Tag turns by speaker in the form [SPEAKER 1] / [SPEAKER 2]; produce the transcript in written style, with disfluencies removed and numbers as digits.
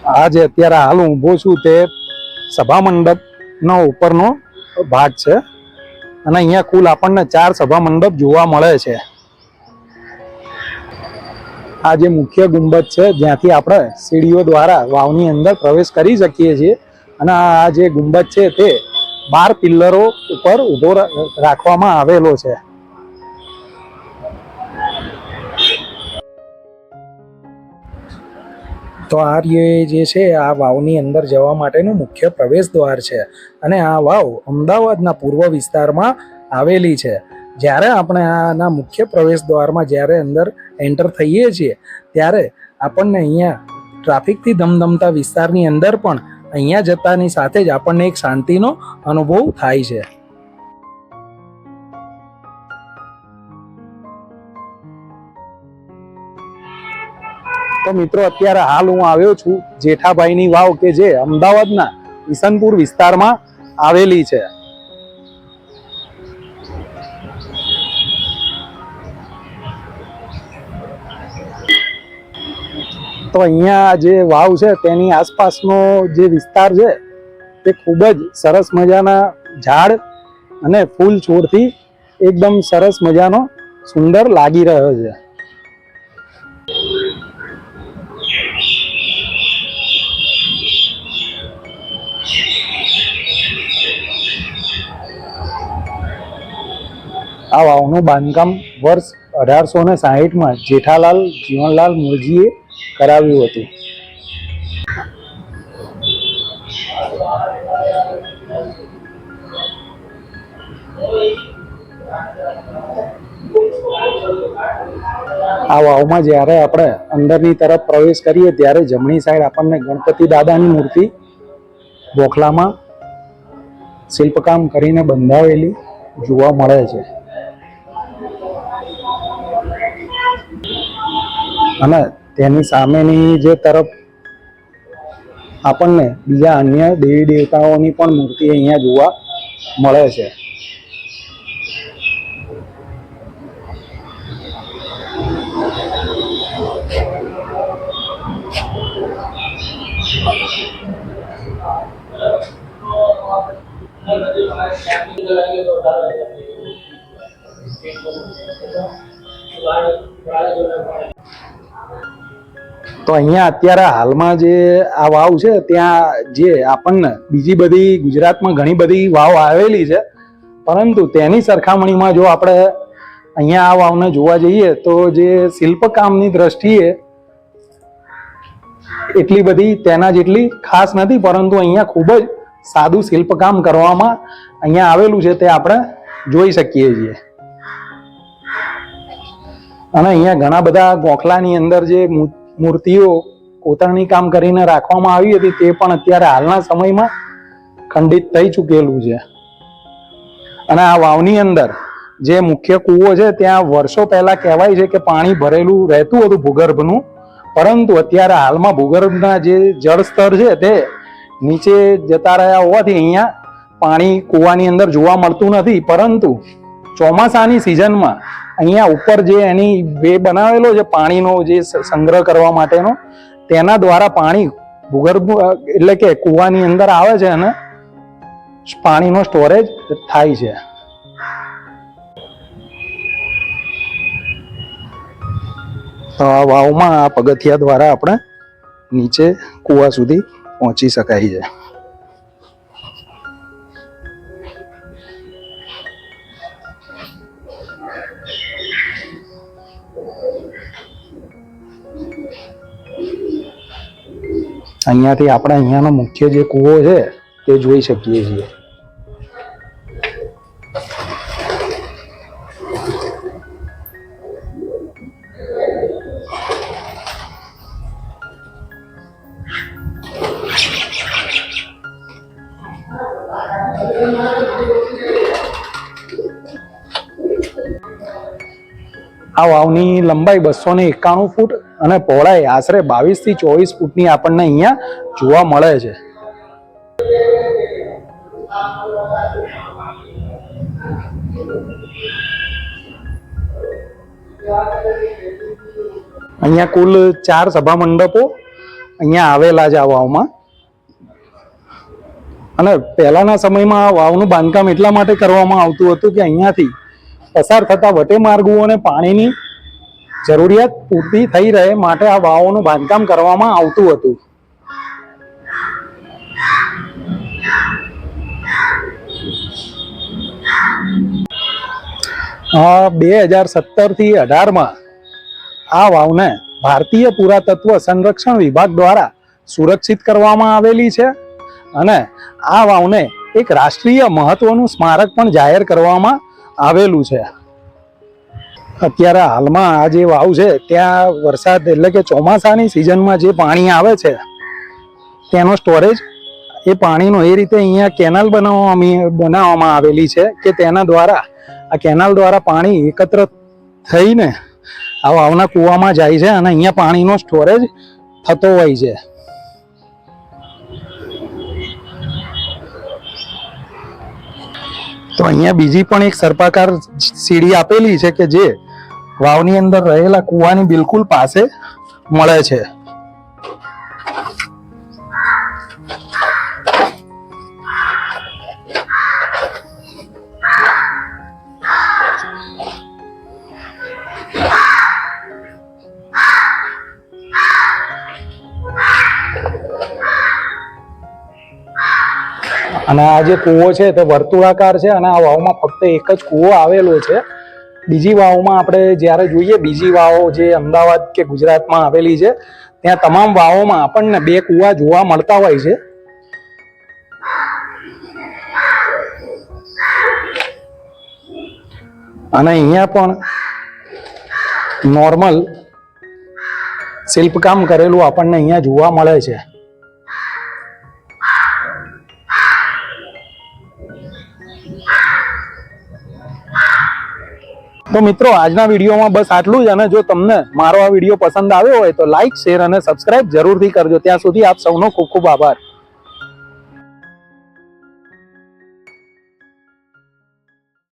[SPEAKER 1] આ જે અત્યારે હાલ હું ઊભો છું તે સભા મંડપનો ઉપરનો ભાગ છે અને અહીંયા કુલ આપણને 4 સભા મંડપ જોવા મળે છે. આ જે મુખ્ય ગુંબજ છે જ્યાંથી આપણે સીડીઓ દ્વારા વાવની અંદર પ્રવેશ કરી શકીએ છીએ અને આ જે ગુંબજ છે તે 12 પિલ્લરો ઉપર ઊભો રાખવામાં આવેલો છે. તો આ જે છે આ વાવની અંદર જવા માટેનું મુખ્ય પ્રવેશ દ્વાર છે અને આ વાવ અમદાવાદના પૂર્વ વિસ્તારમાં આવેલી છે. જ્યારે આપણે આના મુખ્ય પ્રવેશ દ્વારમાં જ્યારે અંદર એન્ટર થઈએ છીએ ત્યારે આપણને અહીંયા ટ્રાફિકથી ધમધમતા વિસ્તારની અંદર પણ અહીંયા જતાની સાથે જ આપણને એક શાંતિનો અનુભવ થાય છે. તો મિત્રો અત્યારે હાલ હું આવ્યો છું જેઠાભાઈની વાવ કે જે અમદાવાદના ઈસનપુર વિસ્તારમાં આવેલી છે. તો અહીંયા જે વાવ છે તેની આસપાસનો જે વિસ્તાર છે તે ખૂબ જ સરસ મજાના ઝાડ અને ફૂલ છોડથી એકદમ સરસ મજાનો સુંદર લાગી રહ્યો છે. આ વાવનું બાંધકામ વર્ષ 1860માં જેઠાલાલ જીવનલાલ મુળજીએ કરાવ્યું હતું. આ વાવમાં જ્યારે આપણે અંદરની તરફ પ્રવેશ કરીએ ત્યારે જમણી સાઈડ આપણને ગણપતિ દાદાની મૂર્તિ બોખલામાં શિલ્પકામ કરીને બંધાવેલી જોવા મળે છે અને તેની સામેની જે તરફ આપણને બીજા અન્ય દેવી દેવતાઓની પણ મૂર્તિ અહીંયા જોવા મળે છે. તો અહીંયા અત્યારે હાલમાં જે આ વાવ છે ત્યાં જે આપણને બીજી બધી ગુજરાતમાં ઘણી બધી વાવ આવેલી છે, પરંતુ તેની સરખામણીમાં જો આપણે અહીંયા આ વાવને જોવા જઈએ તો જે શિલ્પકામની દ્રષ્ટિએ એટલી બધી તેના જેટલી ખાસ નથી, પરંતુ અહીંયા ખૂબ જ સાદું શિલ્પકામ કરવામાં અહીંયા આવેલું છે તે આપણે જોઈ શકીએ છીએ. અને અહીંયા ઘણા બધા ગોખલાની અંદર જે મૂર્તિઓ કોતરણી કામ કરીને રાખવામાં આવી હતી તે પણ અત્યારે હાલના સમયમાં ખંડિત થઈ ચૂકેલું છે. અને આ વાવની અંદર જે મુખ્ય કૂવો છે ત્યાં વર્ષો પહેલા કહેવાય છે કે પાણી ભરેલું રહેતું હતું ભૂગર્ભનું, પરંતુ અત્યારે હાલમાં ભૂગર્ભના જે જળ સ્તર છે તે નીચે જતા રહ્યા હોવાથી અહીંયા પાણી કૂવાની અંદર જોવા મળતું નથી. પરંતુ ચોમાસાની સિઝનમાં અહીંયા ઉપર જે એની વે બનાવેલો છે પાણીનો જે સંગ્રહ કરવા માટેનો, તેના દ્વારા પાણી ભૂગર્ભ એટલે કે કૂવાની અંદર આવે છે અને પાણીનો સ્ટોરેજ થાય છે. તો આ વાવમાં આ પગથિયા દ્વારા આપણે નીચે કૂવા સુધી પહોંચી શકાય છે. અહીંયાથી આપણે અહીંયાનો મુખ્ય જે કૂવો છે તે જોઈ શકીએ છીએ. આ વાવની લંબાઈ 291 ફૂટ અને પહોળાઈ આશરે 22 થી 24 ફૂટની આપણને અહીંયા જોવા મળે છે. અહીંયા કુલ 4 સભા મંડપો અહીંયા આવેલા છે આ વાવમાં. અને પહેલાના સમયમાં આ વાવનું બાંધકામ એટલા માટે કરવામાં આવતું હતું કે અહીંયાથી પસાર થતા વટે માર્ગોને પાણીની જરૂરિયાત પૂરતી થઈ રહે માટે આ વાવોનું બાંધકામ કરવામાં આવતું હતું. આ 2017 થી 2018 આ વાવને ભારતીય પુરાતત્વ સંરક્ષણ વિભાગ દ્વારા સુરક્ષિત કરવામાં આવેલી છે અને આ વાવને એક રાષ્ટ્રીય મહત્વનું સ્મારક પણ જાહેર કરવામાં આવેલું છે. અત્યારે હાલમાં આ જે વાવ છે ત્યાં વરસાદ એટલે કે ચોમાસાની સિઝનમાં જે પાણી આવે છે તેનો સ્ટોરેજ એ પાણીનો એ રીતે અહીંયા કેનાલ બનાવવામાં આવેલી છે કે તેના દ્વારા આ કેનાલ દ્વારા પાણી એકત્ર થઈને આ વાવના કૂવામાં જાય છે અને અહીંયા પાણીનો સ્ટોરેજ થતો હોય છે. તો અહીંયા બીજી પણ એક સર્પાકાર સીડી આપેલી છે કે જે વાવની અંદર રહેલા કૂવાની બિલકુલ પાસે મળે છે. અને આ જે કૂવો છે તે વર્તુળાકાર છે અને આ વાવમાં ફક્ત એક જ કૂવો આવેલો છે. બીજી વાવમાં આપણે જ્યારે જોઈએ બીજી વાવો જે અમદાવાદ કે ગુજરાતમાં આવેલી છે ત્યાં તમામ વાવોમાં આપણને 2 કૂવા જોવા મળતા હોય છે. અને અહીંયા પણ નોર્મલ શિલ્પકામ કરેલું આપણને અહીંયા જોવા મળે છે. તો મિત્રો આજના વિડીયોમાં બસ આટલું જ. અને જો તમને મારો આ વિડીયો પસંદ આવ્યો હોય તો લાઈક, શેર અને સબસ્ક્રાઇબ જરૂરથી કરજો. ત્યાં સુધી આપ સૌનો ખૂબ ખૂબ આભાર.